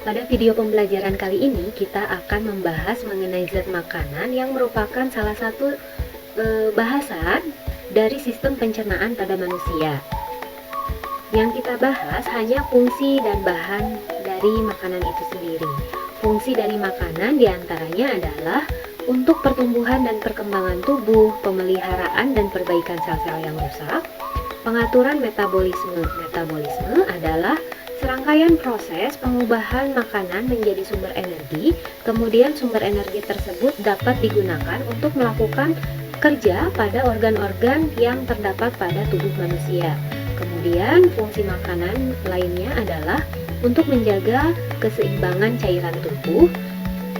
Pada video pembelajaran kali ini kita akan membahas mengenai zat makanan yang merupakan salah satu bahasan dari sistem pencernaan pada manusia. Yang kita bahas hanya fungsi dan bahan dari makanan itu sendiri. Fungsi dari makanan diantaranya adalah untuk pertumbuhan dan perkembangan tubuh, pemeliharaan dan perbaikan sel-sel yang rusak, pengaturan metabolisme. Metabolisme adalah serangkaian proses pengubahan makanan menjadi sumber energi, kemudian sumber energi tersebut dapat digunakan untuk melakukan kerja pada organ-organ yang terdapat pada tubuh manusia. Kemudian fungsi makanan lainnya adalah untuk menjaga keseimbangan cairan tubuh,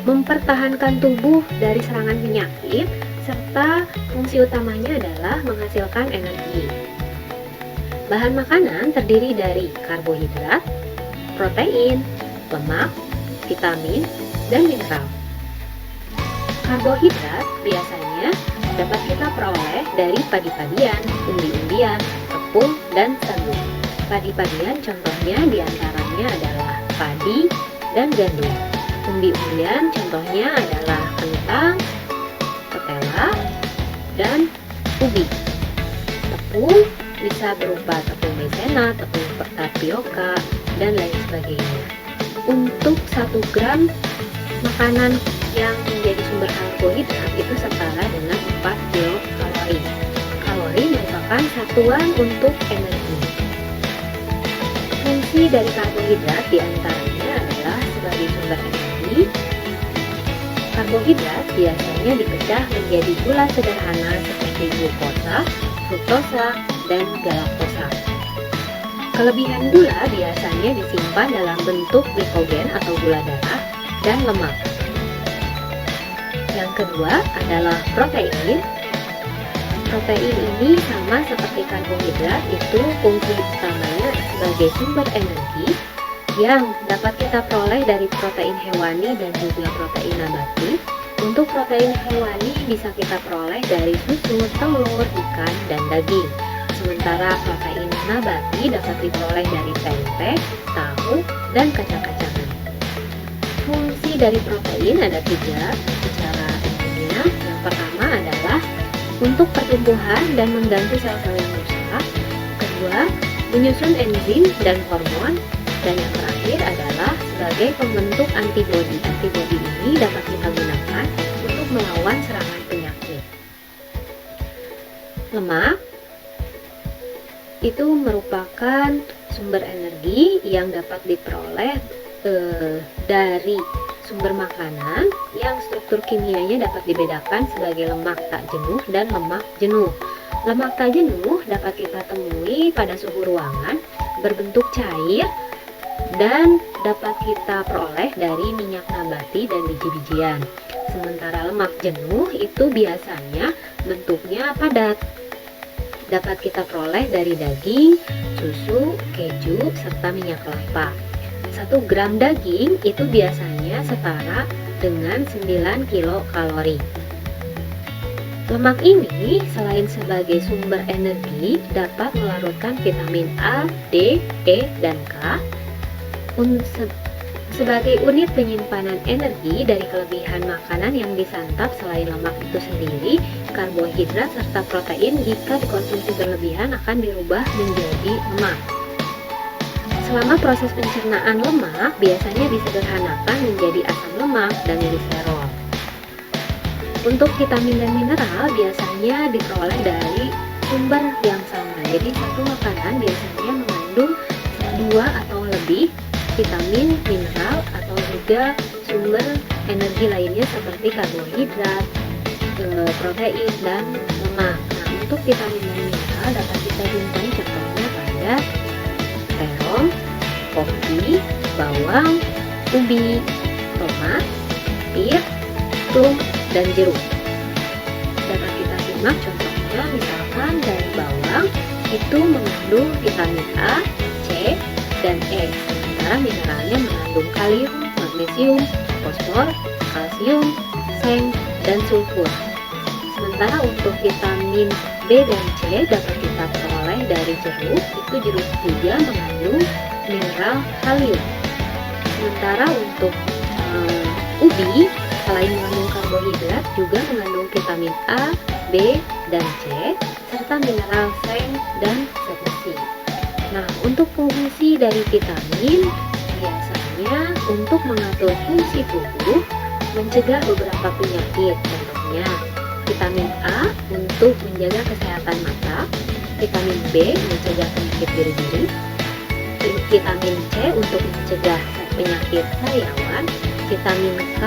mempertahankan tubuh dari serangan penyakit, serta fungsi utamanya adalah menghasilkan energi. Bahan makanan terdiri dari karbohidrat, protein, lemak, vitamin, dan mineral. Karbohidrat biasanya dapat kita peroleh dari padi-padian, umbi-umbian, tepung, dan sagu. Padi-padian contohnya diantaranya adalah padi dan gandum. Umbi-umbian contohnya adalah kentang, ketela, dan ubi. Tepung bisa berupa tepung maizena, tepung tapioka, dan lain sebagainya. Untuk 1 gram makanan yang menjadi sumber karbohidrat itu setara dengan 4 kilokalori. Kalori merupakan satuan untuk energi. Fungsi dari karbohidrat diantaranya adalah sebagai sumber energi. Karbohidrat biasanya dipecah menjadi gula sederhana seperti glukosa, fruktosa, dan galaktosa. Kelebihan gula biasanya disimpan dalam bentuk glikogen atau gula darah dan lemak. Yang kedua adalah protein. Protein ini sama seperti karbohidrat, itu fungsi utamanya sebagai sumber energi yang dapat kita peroleh dari protein hewani dan juga protein nabati. Untuk protein hewani bisa kita peroleh dari susu, telur, ikan, dan daging. Sementara protein nabati dapat diperoleh dari tempe, tahu, dan kacang-kacangan. Fungsi dari protein ada 3 secara umumnya. Yang pertama adalah untuk pertumbuhan dan mengganti sel-sel yang rusak. Kedua, menyusun enzim dan hormon. Dan yang terakhir adalah sebagai pembentuk antibodi. Antibodi ini dapat kita gunakan untuk melawan serangan penyakit. Lemak itu merupakan sumber energi yang dapat diperoleh dari sumber makanan yang struktur kimianya dapat dibedakan sebagai lemak tak jenuh dan lemak jenuh. Lemak tak jenuh dapat kita temui pada suhu ruangan, berbentuk cair, dan dapat kita peroleh dari minyak nabati dan biji-bijian. Sementara lemak jenuh itu biasanya bentuknya padat, dapat kita peroleh dari daging, susu, keju, serta minyak kelapa. 1 gram daging itu biasanya setara dengan 9 kilokalori. Lemak ini selain sebagai sumber energi dapat melarutkan vitamin A, D, E, dan K. Sebagai unit penyimpanan energi dari kelebihan makanan yang disantap selain lemak itu sendiri, karbohidrat serta protein jika dikonsumsi berlebihan akan dirubah menjadi lemak. Selama proses pencernaan lemak biasanya disederhanakan menjadi asam lemak dan gliserol. Untuk vitamin dan mineral biasanya diperoleh dari sumber yang sama. Jadi satu makanan biasanya mengandung 2 atau lebih vitamin, mineral, atau juga sumber energi lainnya seperti karbohidrat, protein, dan lemak. Nah, untuk vitamin dan mineral dapat kita jumpai contohnya pada terong, kopi, bawang, ubi, tomat, pir, tung, dan jeruk. Dapat kita simak contohnya misalkan dari bawang itu mengandung vitamin A, C, dan E. Sementara mineralnya mengandung kalium, magnesium, fosfor, kalsium, seng, dan sulfur. Sementara untuk vitamin B dan C dapat kita peroleh dari jeruk. Itu jeruk juga mengandung mineral kalium. Sementara untuk ubi, selain mengandung karbohidrat, juga mengandung vitamin A, B, dan C, serta mineral seng dan selensi. Nah, untuk fungsi dari vitamin, biasanya untuk mengatur fungsi tubuh, mencegah beberapa penyakit, contohnya vitamin A untuk menjaga kesehatan mata, vitamin B mencegah penyakit biri-biri, vitamin C untuk mencegah penyakit sariawan, vitamin K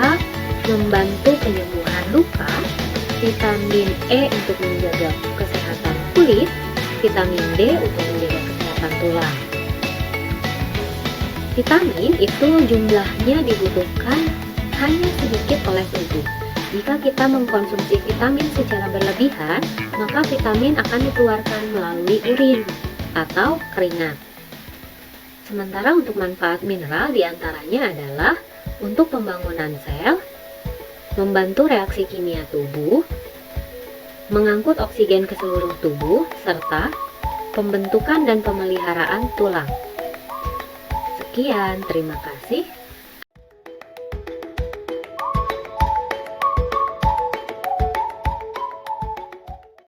membantu penyembuhan luka, vitamin E untuk menjaga kesehatan kulit, vitamin D untuk menjaga kesehatan tulang. Vitamin itu jumlahnya dibutuhkan hanya sedikit oleh tubuh. Jika kita mengkonsumsi vitamin secara berlebihan, maka vitamin akan dikeluarkan melalui urin atau keringat. Sementara untuk manfaat mineral diantaranya adalah untuk pembangunan sel, membantu reaksi kimia tubuh, mengangkut oksigen ke seluruh tubuh, serta pembentukan dan pemeliharaan tulang. Sekian, terima kasih.